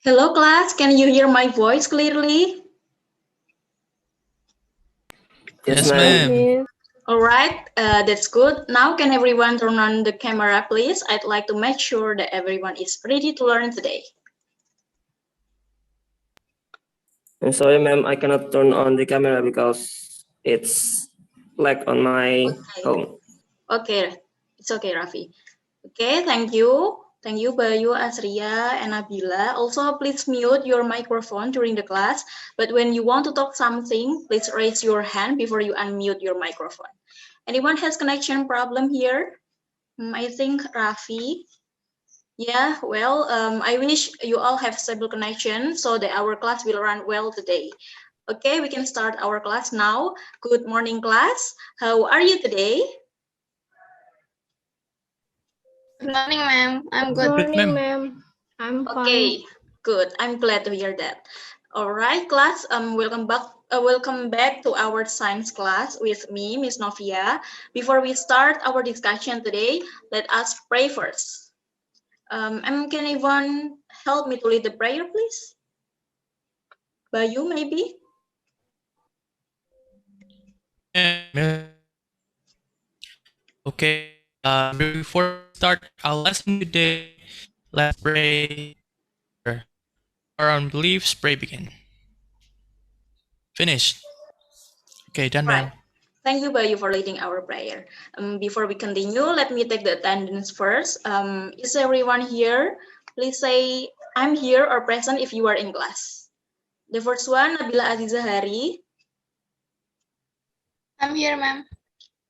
Hello class, can you hear my voice clearly? Yes, ma'am. All right, that's good. Now can everyone turn on the camera, please? I'd like to make sure that everyone is ready to learn today. I'm sorry, ma'am. I cannot turn on the camera because it's black on my home. Okay, it's okay, Raffi. Okay, thank you. Thank you, Bayu, Asria, and Nabila. Also, please mute your microphone during the class. But when you want to talk something, please raise your hand before you unmute your microphone. Anyone has connection problem here? I think Raffi. Yeah, well, I wish you all have stable connection so that our class will run well today. Okay, we can start our class now. Good morning, class. How are you today? Good morning, ma'am. I'm Good good. morning, ma'am. I'm fine. Okay, good. I'm glad to hear that. All right, class. Welcome back to our science class with me, Miss Novia. Before we start our discussion today, let us pray first. Can anyone help me to lead the prayer, please? Bayu, maybe? Okay, before we start our lesson today, let's pray. Our unbeliefs, pray begin. Finished. Okay, done, ma'am. Right. Thank you, Bayu, for leading our prayer. Before we continue, let me take the attendance first. Is everyone here? Please say, I'm here or present if you are in class. The first one, Nabila Aziza Hari. I'm here, ma'am.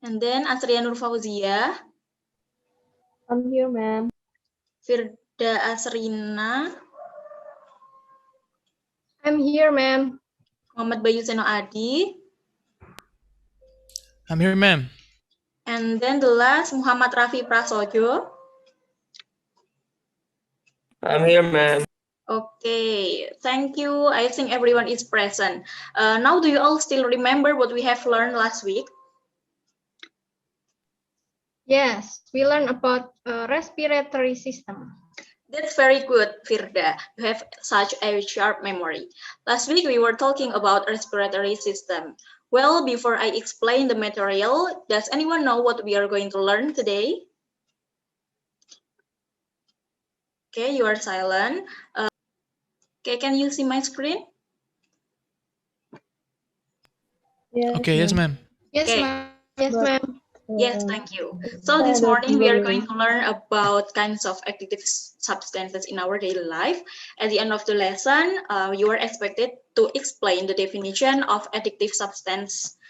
And then Asria Nur Fauzia, I'm here, ma'am. Firda Asrina, I'm here, ma'am. Muhammad Bayu Seno Adi, I'm here, ma'am. and then the last, Muhammad Rafi Prasojo. I'm here, ma'am. Okay, thank you. I think everyone is present. Now, do you all still remember what we have learned last week? Yes, we learned about respiratory system. That's very good, Firda. You have such a sharp memory. Last week, we were talking about respiratory system. Well, before I explain the material, does anyone know what we are going to learn today? Okay, you are silent. Okay, can you see my screen? Yes, Okay, yes, ma'am. Yes, Okay. ma'am. Yes, ma'am. Yes, thank you. So this morning we are going to learn about kinds of addictive substances in our daily life. At the end of the lesson, you are expected to explain the definition of addictive substance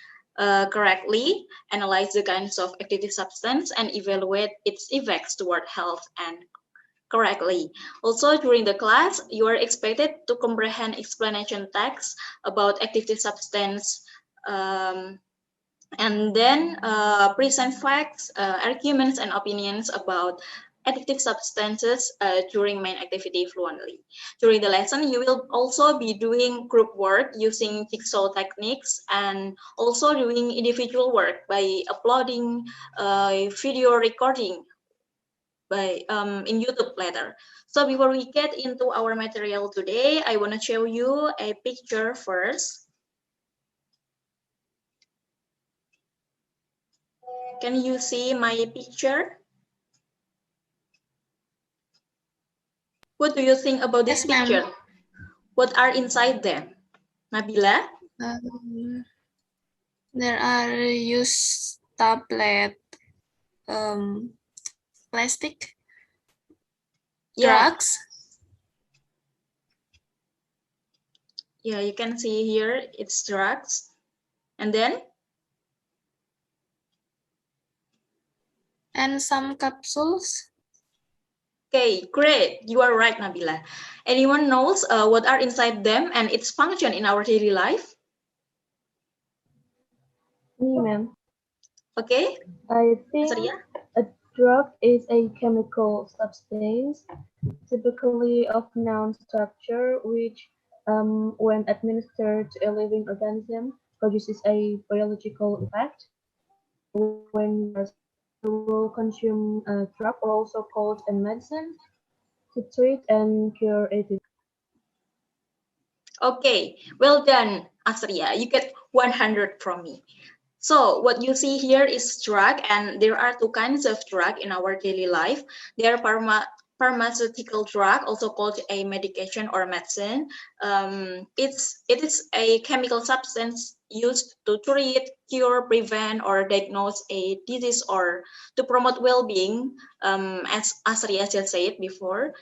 correctly, analyze the kinds of addictive substance, and evaluate its effects toward health and correctly. Also, during the class, you are expected to comprehend explanation text about addictive substance, and then present facts, arguments, and opinions about addictive substances during main activity fluently. During the lesson, you will also be doing group work using Jigsaw techniques and also doing individual work by uploading video recording in YouTube later. So before we get into our material today, I want to show you a picture first. Can you see my picture? What do you think about this Yes, ma'am. picture? What are inside them? Nabila? There are used tablet, plastic, drugs. Yeah, you can see here it's drugs. And then? And some capsules. Okay, great. You are right, Nabila. Anyone knows what are inside them and its function in our daily life? Me, ma'am. Okay. I think Asria? a drug is a chemical substance, typically of known structure, which, when administered to a living organism, produces a biological effect. When you will consume a drug, or also called a medicine, to treat and cure a disease. Okay, well done, Asria. You get 100 from me. So what you see here is drug, and there are two kinds of drug in our daily life. They are pharmaceutical drug, also called a medication or medicine. It is a chemical substance used to treat, cure, prevent, or diagnose a disease or to promote well-being, as Asria just said before.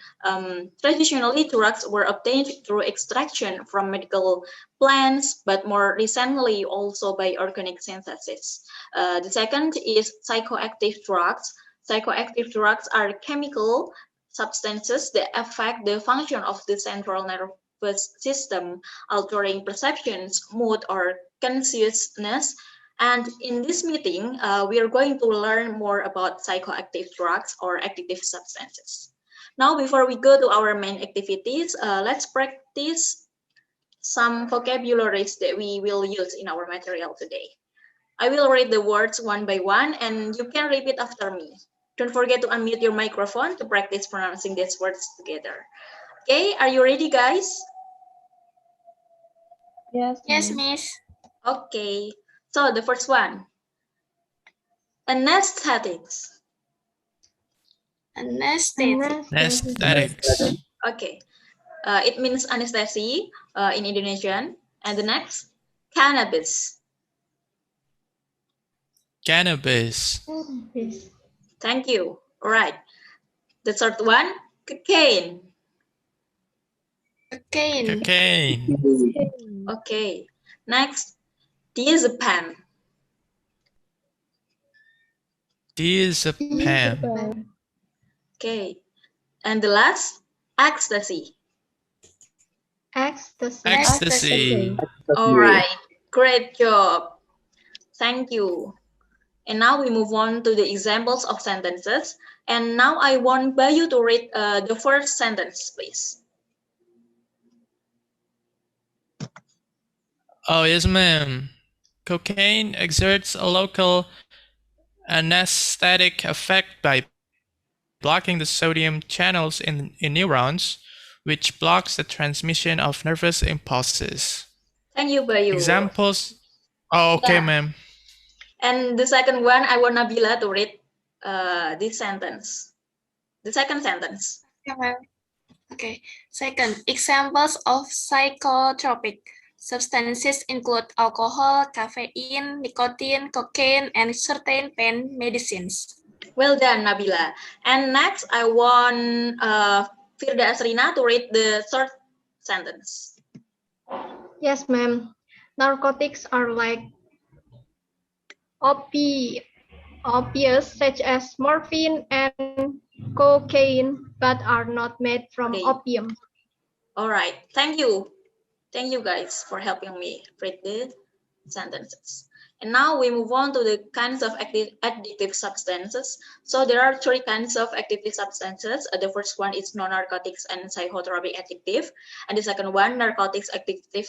Traditionally, drugs were obtained through extraction from medical plants, but more recently also by organic synthesis. The second is psychoactive drugs. Psychoactive drugs are chemical substances that affect the function of the central nervous system, altering perceptions, mood, or consciousness. And in this meeting, we are going to learn more about psychoactive drugs or addictive substances. Now, before we go to our main activities, let's practice some vocabularies that we will use in our material today. I will read the words one by one, and you can repeat after me. Don't forget to unmute your microphone to practice pronouncing these words together. Okay, are you ready, guys? Yes. Yes, ma'am. Miss. Okay, so the first one. Anesthetics. Anesthetic. Anesthetics. Okay, it means anesthesia in Indonesian. And the next, cannabis. Cannabis. Thank you. All right. The third one, cocaine. Cocaine. Cocaine. Okay. Next, diazepam. Diazepam. Okay. And the last, ecstasy. Ecstasy. All right. Great job. Thank you. And now we move on to the examples of sentences. And now I want Bayu to read the first sentence, please. Oh, yes, ma'am. Cocaine exerts a local anesthetic effect by blocking the sodium channels in neurons, which blocks the transmission of nervous impulses. Thank you, Bayu. Examples. Oh, okay, Yeah. ma'am. And the second one, I want Nabila to read this sentence. The second sentence. Okay. Second, examples of psychotropic substances include alcohol, caffeine, nicotine, cocaine, and certain pain medicines. Well done, Nabila. And next, I want Firda Asrina to read the third sentence. Yes, ma'am. Narcotics are like opiates such as morphine and cocaine, but are not made from Okay. opium. All right. Thank you. Thank you, guys, for helping me read the sentences. And now we move on to the kinds of addictive substances. So there are three kinds of addictive substances. The first one is non-narcotics and psychotropic addictive. And the second one, narcotics addictive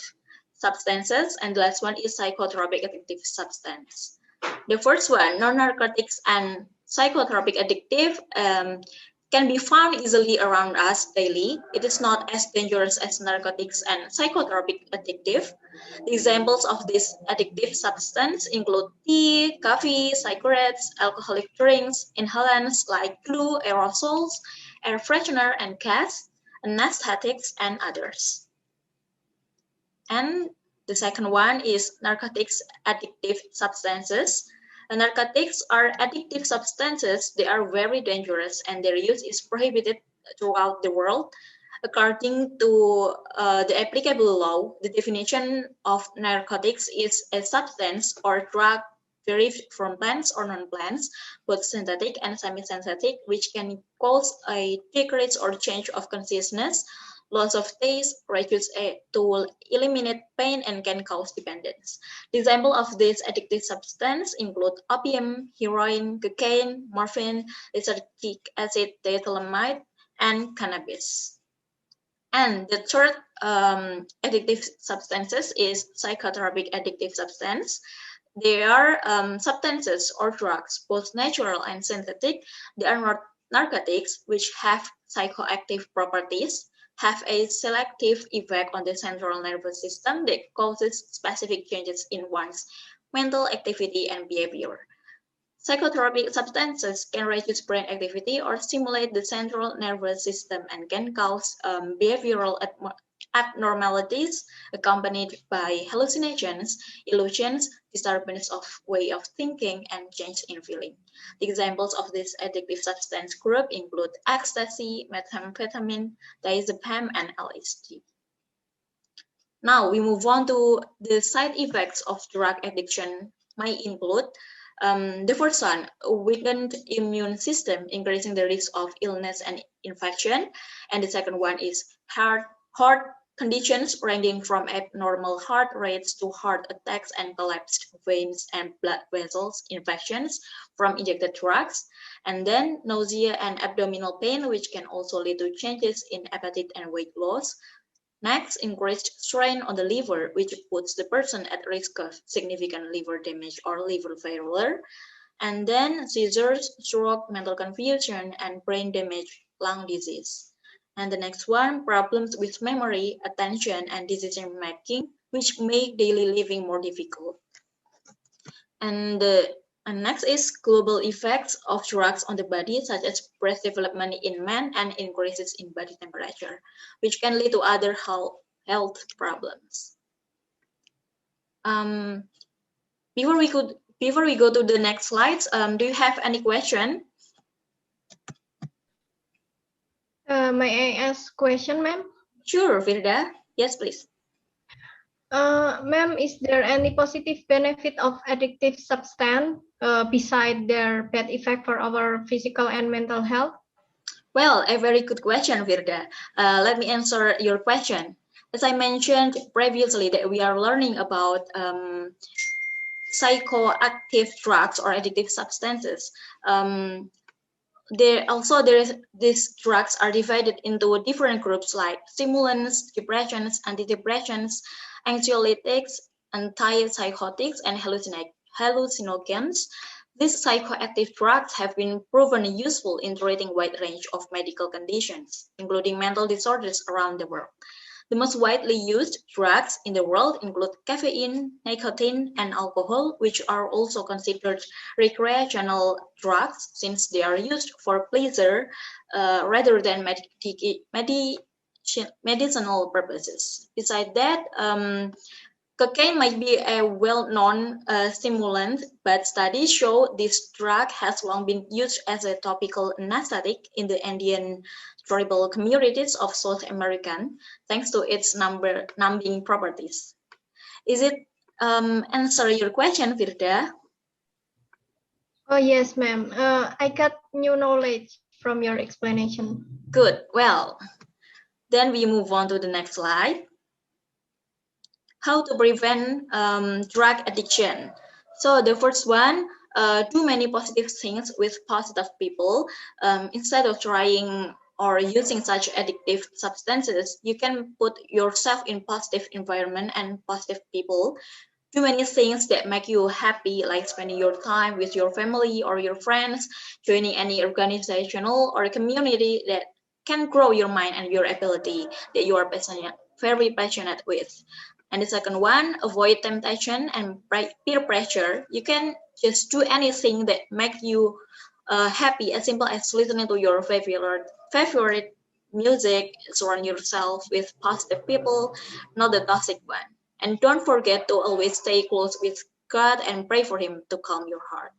substances. And the last one is psychotropic addictive substance. The first one, non-narcotics and psychotropic addictive, can be found easily around us daily. It is not as dangerous as narcotics and psychotropic addictive. The examples of this addictive substance include tea, coffee, cigarettes, alcoholic drinks, inhalants like glue, aerosols, air freshener and gas, anesthetics, and others. And the second one is narcotics addictive substances. Narcotics are addictive substances. They are very dangerous and their use is prohibited throughout the world. According to the applicable law, the definition of narcotics is a substance or drug derived from plants or non-plants, both synthetic and semi-synthetic, which can cause a decrease or change of consciousness, loss of taste, reduce to eliminate pain, and can cause dependence. The example of this addictive substance include opium, heroin, cocaine, morphine, lysergic acid, diethylamide, and cannabis. And the third addictive substances is psychotropic addictive substance. They are substances or drugs, both natural and synthetic. They are not narcotics, which have psychoactive properties. have a selective effect on the central nervous system that causes specific changes in one's mental activity and behavior. Psychotropic substances can reduce brain activity or stimulate the central nervous system and can cause behavioral abnormalities accompanied by hallucinations, illusions, disturbance of way of thinking, and change in feeling. The examples of this addictive substance group include ecstasy, methamphetamine, diazepam, and LSD. Now we move on to the side effects of drug addiction might include the first one, a weakened immune system, increasing the risk of illness and infection. And the second one is heart conditions ranging from abnormal heart rates to heart attacks and collapsed veins and blood vessels infections from injected drugs. And then nausea and abdominal pain, which can also lead to changes in appetite and weight loss. Next, increased strain on the liver, which puts the person at risk of significant liver damage or liver failure. And then seizures, stroke, mental confusion, and brain damage, lung disease. And the next one, problems with memory, attention, and decision making, which make daily living more difficult. And next is global effects of drugs on the body, such as breast development in men and increases in body temperature, which can lead to other health problems. Before we go to the next slides, do you have any question? May I ask question, ma'am? Sure, Firda. Yes, please. Ma'am, is there any positive benefit of addictive substance beside their bad effect for our physical and mental health? Well, a very good question, Firda. Let me answer your question. As I mentioned previously, that we are learning about psychoactive drugs or addictive substances. These drugs are divided into different groups like stimulants, depressants, antidepressants, anxiolytics, antipsychotics, and hallucinogens. These psychoactive drugs have been proven useful in treating a wide range of medical conditions, including mental disorders around the world. The most widely used drugs in the world include caffeine, nicotine, and alcohol, which are also considered recreational drugs since they are used for pleasure rather than medicinal purposes. Besides that, cocaine might be a well-known stimulant, but studies show this drug has long been used as a topical anesthetic in the Indian tribal communities of South America, thanks to its numbing properties. Is it answer your question, Firda? Oh, yes, ma'am. I got new knowledge from your explanation. Good. Well, then we move on to the next slide. How to prevent drug addiction. So the first one, do many positive things with positive people. Instead of trying or using such addictive substances, you can put yourself in positive environment and positive people. Do many things that make you happy, like spending your time with your family or your friends, joining any organizational or community that can grow your mind and your ability that you are very passionate with. And the second one, avoid temptation and peer pressure. You can just do anything that makes you happy, as simple as listening to your favorite music. Surround yourself with positive people, not the toxic one. And don't forget to always stay close with God and pray for Him to calm your heart.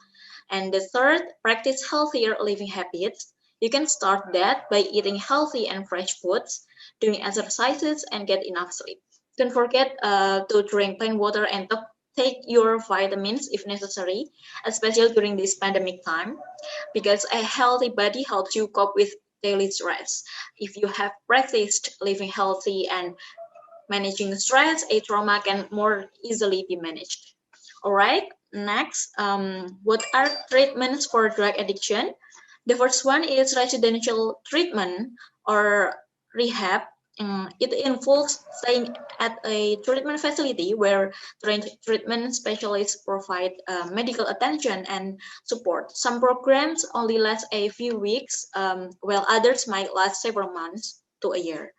And the third, practice healthier living habits. You can start that by eating healthy and fresh foods, doing exercises, and get enough sleep. Don't forget to drink plain water and take your vitamins if necessary, especially during this pandemic time, because a healthy body helps you cope with daily stress. If you have practiced living healthy and managing stress, a trauma can more easily be managed. All right, next, what are treatments for drug addiction? The first one is residential treatment or rehab. It involves staying at a treatment facility where trained treatment specialists provide medical attention and support. Some programs only last a few weeks, while others might last several months to a year.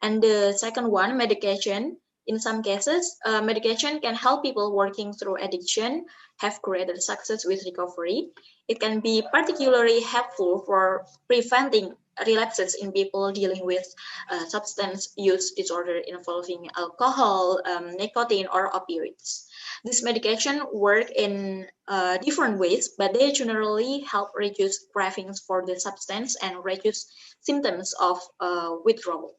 And the second one, medication. In some cases, medication can help people working through addiction have greater success with recovery. It can be particularly helpful for preventing relapses in people dealing with substance use disorder involving alcohol, nicotine, or opioids. This medication work in different ways, but they generally help reduce cravings for the substance and reduce symptoms of withdrawal.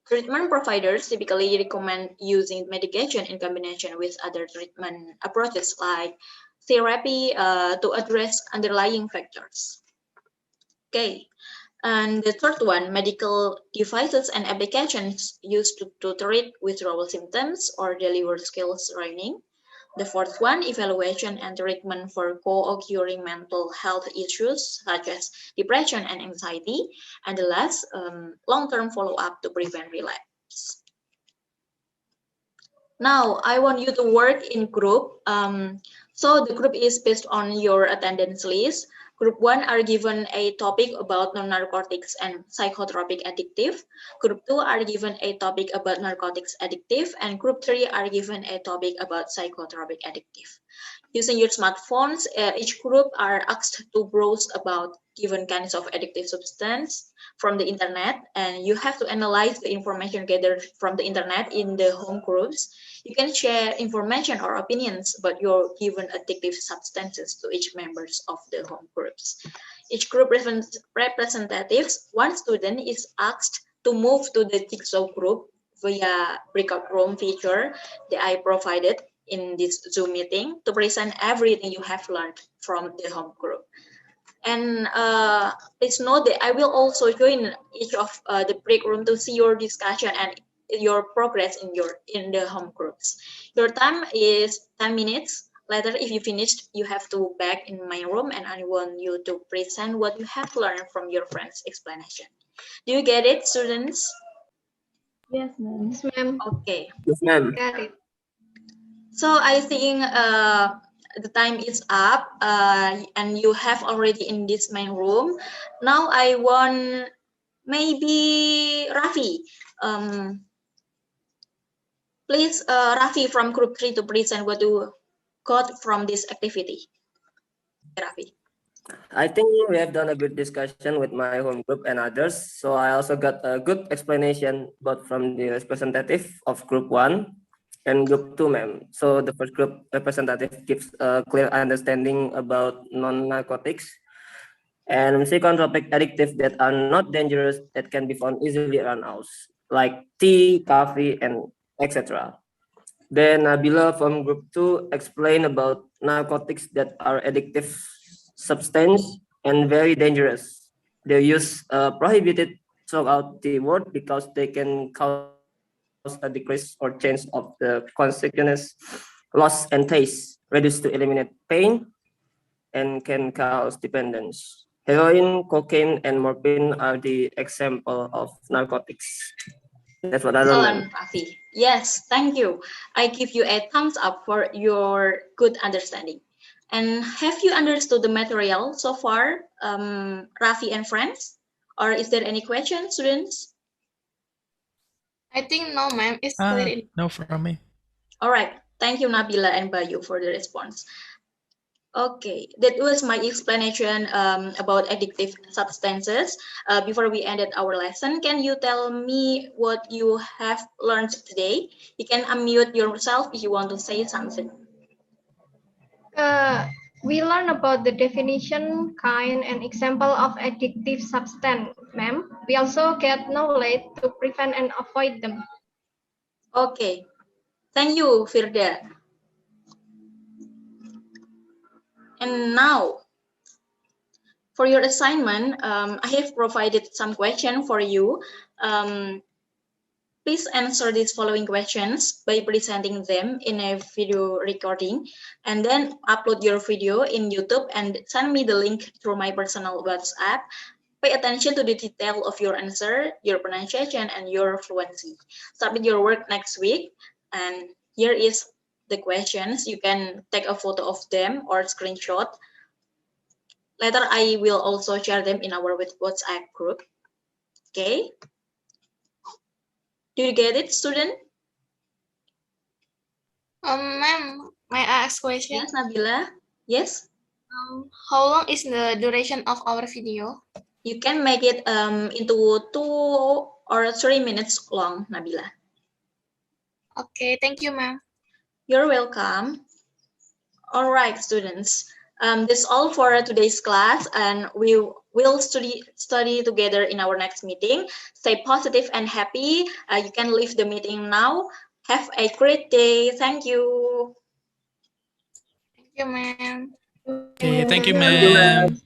Treatment providers typically recommend using medication in combination with other treatment approaches like therapy to address underlying factors. Okay, and the third one, medical devices and applications used to treat withdrawal symptoms or deliver skills training. The fourth one, evaluation and treatment for co-occurring mental health issues such as depression and anxiety. And the last, long-term follow-up to prevent relapse. Now, I want you to work in group. So the group is based on your attendance list. Group 1 are given a topic about non-narcotics and psychotropic addictive. Group 2 are given a topic about narcotics addictive. And Group 3 are given a topic about psychotropic addictive. Using your smartphones, each group are asked to browse about given kinds of addictive substance from the internet, and you have to analyze the information gathered from the internet in the home groups. You can share information or opinions about your given addictive substances to each members of the home groups. Each group representatives, one student is asked to move to the Jigsaw group via breakout room feature that I provided in this Zoom meeting to present everything you have learned from the home group. And please note that I will also join each of the break room to see your discussion and your progress in the home groups. Your time is 10 minutes. Later, if you finished, you have to back in my room, and I want you to present what you have learned from your friend's explanation. Do you get it, students? Yes, ma'am. Yes, ma'am. Okay. Yes, ma'am. Got it. So I think the time is up, and you have already in this main room. Now I want maybe Raffi. Please, Raffi from Group 3 to present what you got from this activity. Raffi. I think we have done a good discussion with my home group and others. So I also got a good explanation both from the representative of Group 1 and Group 2, ma'am. So the first group representative gives a clear understanding about non-narcotics and psychotropic addictive that are not dangerous, that can be found easily around us, like tea, coffee, and etc. Then Nabila from Group 2 explained about narcotics that are addictive substance and very dangerous. Their use prohibited throughout the world because they can cause a decrease or change of the consciousness, loss and taste, reduce to eliminate pain, and can cause dependence. Heroin, cocaine, and morphine are the example of narcotics. That's what I learned. Raffi. Yes, thank you. I give you a thumbs up for your good understanding. And have you understood the material so far, Raffi and friends? Or is there any questions, students? I think no, ma'am. It's clear. No from me. All right. Thank you, Nabila and Bayu, for the response. Okay, that was my explanation about addictive substances. Before we ended our lesson, can you tell me what you have learned today? You can unmute yourself if you want to say something. We learn about the definition, kind, and example of addictive substance, ma'am. We also get knowledge to prevent and avoid them. Okay, thank you, Firda. And now, for your assignment, I have provided some questions for you. Please answer these following questions by presenting them in a video recording, and then upload your video in YouTube and send me the link through my personal WhatsApp. Pay attention to the detail of your answer, your pronunciation, and your fluency. Submit your work next week, and here is the questions. You can take a photo of them or screenshot. Later, I will also share them in our WhatsApp group. Okay. Do you get it, student? Ma'am, may I ask question? Yes, Nabila. Yes. How long is the duration of our video? You can make it into 2 or 3 minutes long, Nabila. Okay, thank you, ma'am. You're welcome. All right, students. That's all for today's class, and we will study together in our next meeting. Stay positive and happy. You can leave the meeting now. Have a great day. Thank you. Thank you, ma'am. Okay, thank you, Thank you, ma'am. ma'am.